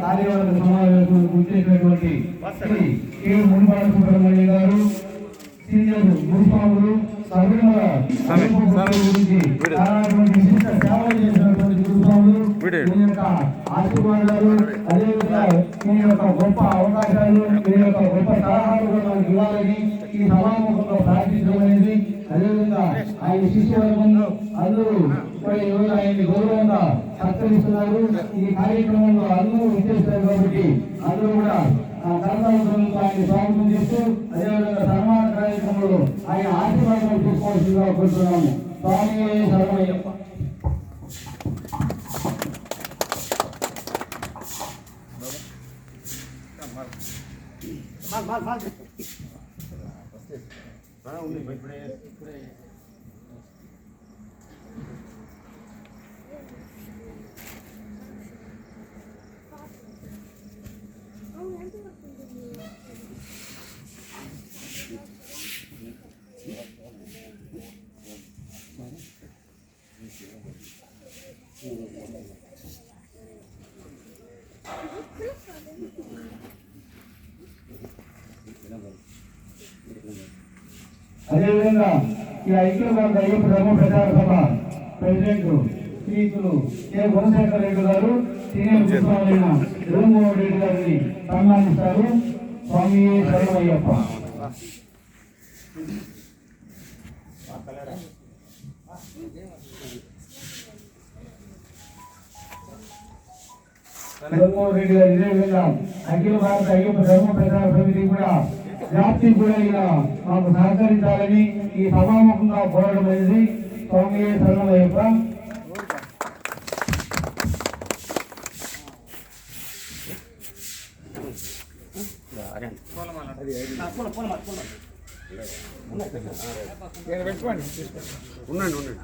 కార్యవర్గ సమావేశానికి వచ్చేసినటువంటి శ్రీ కె మునిపాల సుబ్రహ్మణ్యం గారు, సీనియర్ గురుస్వాములు, శబరిమల గురించి విశిష్ట సేవలు చేసినటువంటి గురుస్వాములు, మీ యొక్క ఆశీర్వాదాలు, అదేవిధంగా మీ యొక్క గొప్ప అవకాశాలు, మీ యొక్క గొప్ప సలహాలు కూడా ఇవ్వాలని ఈ సభాముఖంలో ప్రార్థించడం అనేది, అదేవిధంగా ఆయన శిష్యవర్గం అందరూ ఆయన్ని గౌరవంగా సత్కరిస్తున్నారు. ఈ కార్యక్రమంలో అందరూ విచ్చేస్తారు కాబట్టి అందరూ కూడా కర్తవ్యంతో ఆయన స్వాగతం చేస్తూ, అదేవిధంగా సన్మాన కార్యక్రమంలో ఆయన ఆశీర్వాదాలు తీసుకోవాల్సిందిగా కోరుతున్నాము. స్వామి శరణమయ్యప్ప. అదేవిధంగా ఈ ఐక్య భారత అయ్యప్ప ధర్మ ప్రచార సభ ప్రెసిడెంట్ శ్రీకులు కె గుణశేఖర్ రెడ్డి గారు సీనియర్ గురుస్వాములైన జగన్మోహన్ రెడ్డి గారిని సన్మానిస్తారు. స్వామి శరణమయ్యప్ప. జగన్మోహన్ రెడ్డి గారు ఇదే విధంగా అఖిల భారత అయ్యప్ప ధర్మ ప్రచార సమితి కూడా వ్యాప్తి కూడా ఇలా మాకు సహకరించాలని ఈ సభాముఖంగా కోరడం అనేది. స్వామి శరణమయ్యప్ప. ఉండండి ఉండండి.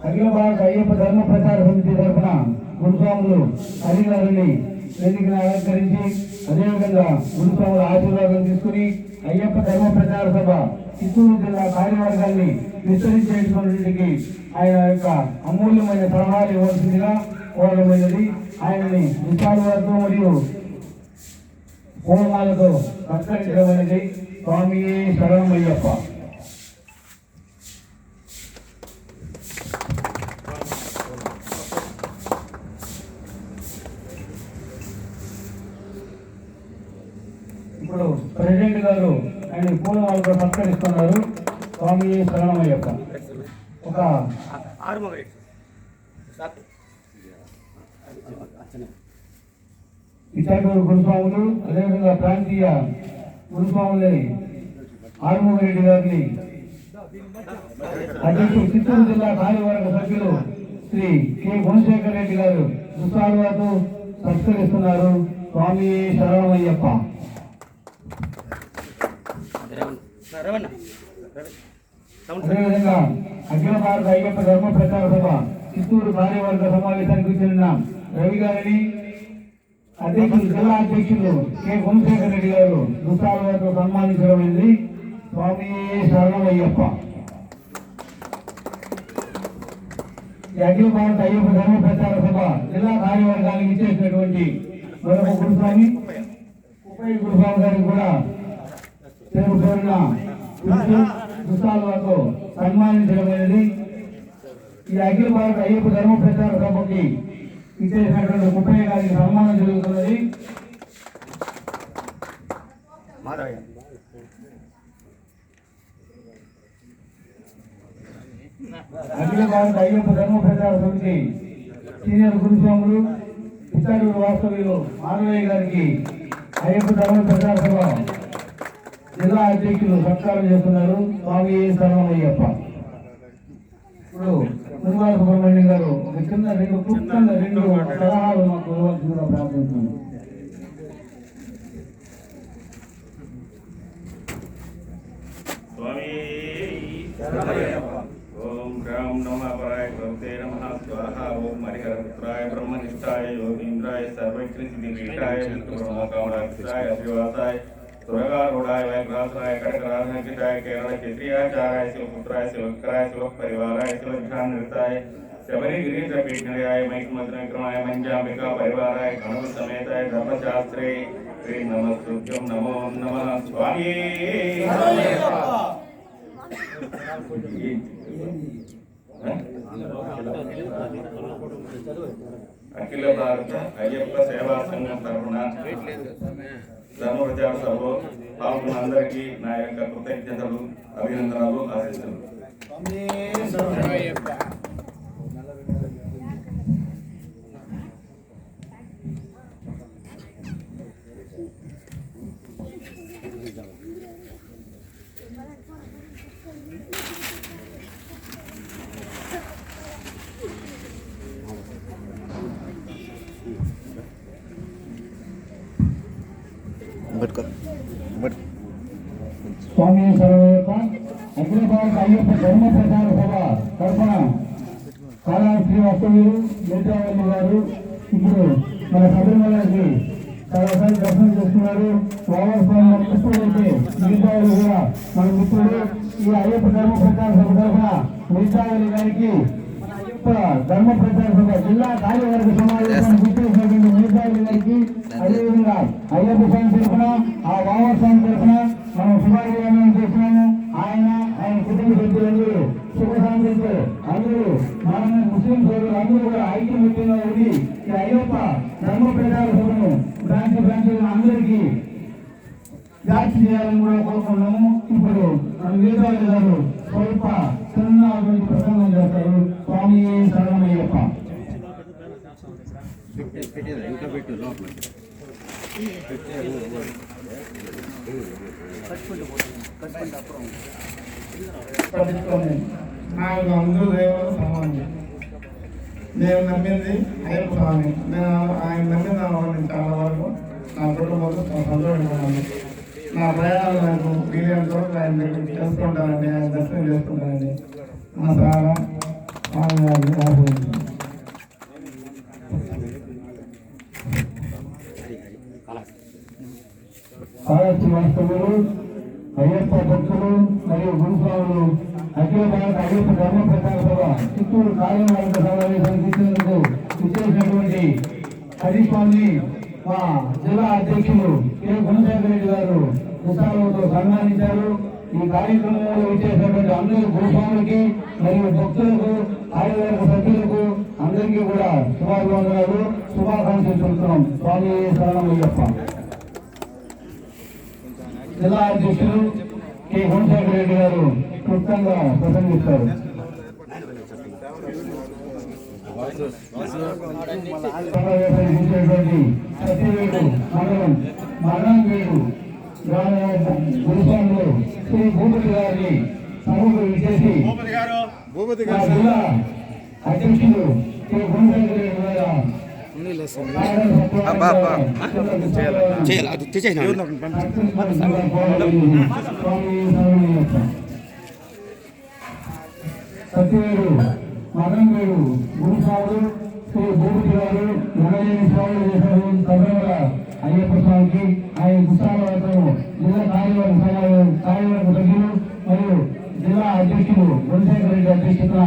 అఖిల భారత అయ్యప్ప ధర్మ ప్రచార సమితి తరఫున గురుస్వాములు హరి గారిని వేదికను అలంకరించి, అదేవిధంగా గురుస్వాముల ఆశీర్వాదం తీసుకుని అయ్యప్ప ధర్మ ప్రచార సభ చిత్తూరు జిల్లా కార్యవర్గాన్ని విస్తరించేటువంటి ఆయన యొక్క అమూల్యమైన సలహాలు ఇవ్వాల్సిందిగా కోరమైనది. ఆయనని విశాలతో మరియు హోమాలతో సత్కరించడం అనేది. స్వామి శరణమయ్యప్ప. ఇప్పుడు ప్రెసిడెంట్ గారు ఆయన పూలమాలతో సత్కరిస్తున్నారు. స్వామి శరణమయ్యప్ప. ఒక ఇచ్చాటూరు గురుస్వాములు, అదేవిధంగా ప్రాంతీయ గురుస్వాములే ఆరుమూగరెడ్డి గారిని అధ్యక్షుడు చిత్తూరు జిల్లా కార్యవర్గ సభ్యులు శ్రీ కె గుణశేఖర్ రెడ్డి గారు దుస్సాలువాతో సత్కరిస్తున్నారు. స్వామి శరణమయ్యప్ప. అదేవిధంగా అఖిల భారత అయ్యప్ప ధర్మ ప్రచార సభ చిత్తూరు కార్యవర్గ సమావేశానికి చెందిన రవి గారిని అధ్యక్షులు జిల్లా అధ్యక్షులు కె గుణశేఖర్ రెడ్డి గారు దుస్సాలువాతో సన్మానించడం అయింది. స్వామి శరణమయ్యప్ప. ఈ అఖిల భారత అయ్యప్ప ధర్మ ప్రచార సభ జిల్లా కార్యవర్గానికి ఇచ్చేసినటువంటి మరొక గురుస్వామి ఉపయోగ గురుస్వామి గారికి కూడా పేరు పేరున దుస్సాలువాతో సన్మానించడం అనేది. ఈ అఖిల భారత అయ్యప్ప ధర్మ ప్రచార సభకి ఇచ్చేసినటువంటి ముప్పయ్య గారికి సన్మానం జరుగుతున్నది. అఖిల భారత అయ్యప్ప ధర్మ ప్రచార సమితి సీనియర్ గురుస్వాములు ఇచ్చాటూరు వాస్తవ్యులు మాధవయ్య గారికి అయ్యప్ప ధర్మ ప్రచార సభ జిల్లా అధ్యక్షులు సత్కారం చేస్తున్నారు. స్వామి శరణమయ్యప్ప. ఇప్పుడు మునివాల సుబ్రహ్మణ్యం గారు చిన్న రెండు సలహాలు మాకు ఇవ్వాల్సిందిగా ప్రార్థిస్తున్నాను. ఓం రామ్ నమ పరాయ ప్రవతే నమ స్వాహ. ఓం హరిహర పుత్రాయ బ్రహ్మనిష్టాయ యోగీంద్రాయ सर्वकृतिपीठाय विष्णुप्रमुखाय अभिवासाय सुरगारूढ़ाय वैग्रासनाय कटकराधनकिताय केरल क्षेत्रीयाचार्याय शिवपुत्राय शिवकराय शिवपरिवाराय शिवध्यानृताय शबरिगिरीशपीठनिलयाय मैकमद्रविक्रमाय मंजाम्बिका परिवाराय गणपति समेताय धर्मशास्त्रे श्री नमस्तुभ्यं नमो नमः स्वामी అఖిల భారత అయ్యప్ప సేవా సంఘం తరఫున ధర్మ ప్రచార సభలో పాల్గొన్న అందరికీ నా యొక్క కృతజ్ఞతలు అభినందనలు ఆశిస్తున్నాను. స్వామి సర్వయ్యప్ప అఖిల భారత అయ్యప్ప ధర్మ ప్రచార సభ తరఫున కాళా శ్రీవాస్తవ్యులు మిర్జావల్లి గారు ఇప్పుడు మన శబరిమలకి చాలాసార్లు దర్శనం చేస్తున్నారు. స్వామి మన మిత్రుడైతే మిర్జావల్లి కూడా మన మిత్రుడు. ఈ అయ్యప్ప ధర్మ ప్రచార సభ తరఫున మిర్జావల్లి గారికి ధర్మ ప్రచార సభ జిల్లా కార్యవర్గ సమావేశం గుర్తించినటువంటి మిర్జావల్లి గారికి అదేవిధంగా అయ్యప్ప స్వామి తరఫున ఆ వామర్ స్వామి తరఫున మనం శుభాభివందనం చేస్తున్నాము. ఆయన కుటుంబ సభ్యులందరూ శుభశాంతితో అందరూ మన ముస్లిం సోదరులు అందరూ కూడా ఐక్యమత్యంగా ఉండి ఈ అయ్యప్ప ధర్మ ప్రచార సభను బ్రాంచ్ అందరికీ వ్యాప్తి చేయాలని కూడా కోరుకున్నాము. ఇప్పుడు మన వీరరాజు గారు స్వల్ప చిన్నటువంటి ప్రసంగం చేస్తారు. స్వామి శరణమయ్యప్ప. నాకు అందరూ దేవుడు సమానం. నేను నమ్మింది అయ్యప్ప స్వామి. నేను ఆయన నమ్మిన నేను చాలా వరకు నా కుటుంబంలో చాలా సంతోషంగా ఉన్నాను. నా ప్రయాణాలు నాకు వీలైనంత వరకు ఆయన దగ్గర చేసుకుంటానండి, ఆయన దర్శనం చేసుకుంటానండి. నా చాలా వాస్తవులు అయ్యప్ప భక్తులు మరియు గురుస్వాములు అఖిల భారత అయ్యప్ప ధర్మ ప్రచార సభ చిత్తూరు కార్యవర్గ సమావేశానికి ఇచ్చేసినటువంటి హరిస్వామిని మా జిల్లా అధ్యక్షులు కె గుణశేఖర రెడ్డి గారు ఉత్సాహంతో సన్మానించారు. ఈ కార్యక్రమంలో ఇచ్చేసినటువంటి అందరూ గురుస్వాములకి మరియు భక్తులకు కార్యవర్గ సభ్యులకు అందరికీ కూడా శుభాభివందనాలు శుభాకాంక్షలు చెబుతున్నాం. స్వామి శరణమయ్యప్ప. జిల్లా అధ్యక్షులు కె గుణశేఖర రెడ్డి గారు క్లుప్తంగా ప్రసంగిస్తారు. సత్యవేడు మండలం మరణంవేడు గ్రామ గురుస్వాములు శ్రీ భూపతి గారిని సభకు ఇచ్చేసి జిల్లా అధ్యక్షులు కె గుణశేఖర రెడ్డి గారు సత్యవేడు మరణంవేడు గురుస్వాములు శ్రీ భూపతి గారు ఎనలేని సేవలు చేశారు. కబరవల అయ్యప్ప స్వామికి ఆయన ఉత్సాహంతో జిల్లా కార్యవర్గ సభ్యులు మరియు జిల్లా అధ్యక్షులు గుణశేఖర రెడ్డి అధ్యక్షతన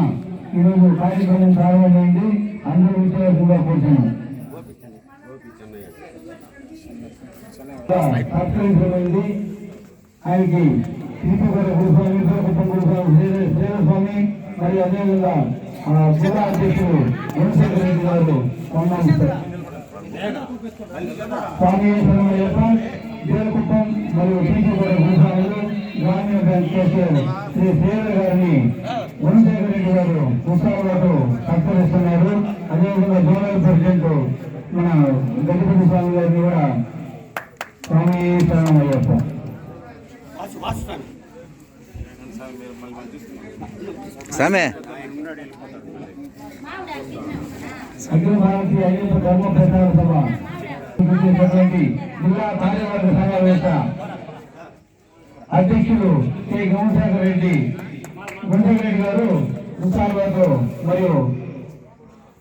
ఈరోజు కార్యక్రమం ప్రారంభమైంది. అందరూ విద్యార్థులుగా కోరుతున్నాం. సత్కరించబడింది. ఆయనకి శ్రీపుర గురుస్వామి శ్రీరస్వామి మరియు అదేవిధంగా జిల్లా అధ్యక్షులు గుణశేఖర రెడ్డి గారు సన్మానిస్తారు. స్వామి శరణమయ్యప్ప జీలకుప్పం మరియు శ్రీపుర గురుస్వాములు గ్రామీణ బ్యాంక్ కేసీఆర్ శ్రీ శ్రీధర్ గారిని గుణశేఖర రెడ్డి గారు ఉత్సాహాలతో సత్కరిస్తున్నారు. అదేవిధంగా జోనల్ ప్రెసిడెంట్ మన గణపతి స్వామి గారిని కూడా స్వామి శరణమయ్యప్ప. అఖిల భారతీయ అయ్యప్ప ధర్మ ప్రచార సభ జిల్లా కార్యవర్గ సమావేశ అధ్యక్షులు కె గుణశేఖర రెడ్డి గారు ఉత్సాహాలతో మరియు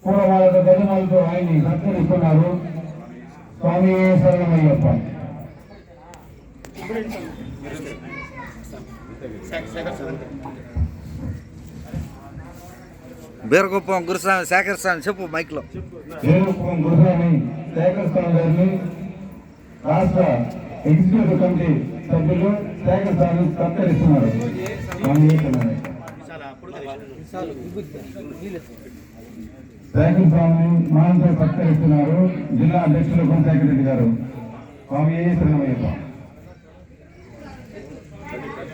పూలమాలతో గజమాలతో ఆయన్ని సత్కరిస్తున్నారు. స్వామి శరణమయ్యప్ప. బీరగొప్పం గురుస్వామి శేఖర్ స్వామి చెప్పు మైక్లో. బీరగొప్పం గురుస్వామి శేఖర్ స్వామి గారిని రాష్ట్ర ఎగ్జిక్యూటివ్ కమిటీ సభ్యులు శేఖర్ స్వామి సత్కరిస్తున్నారు. శేఖర్ స్వామిని మానంతో సత్కరిస్తున్నారు జిల్లా అధ్యక్షులు గుణశేఖర్ రెడ్డి గారు. స్వామి శరణమయ్యప్ప.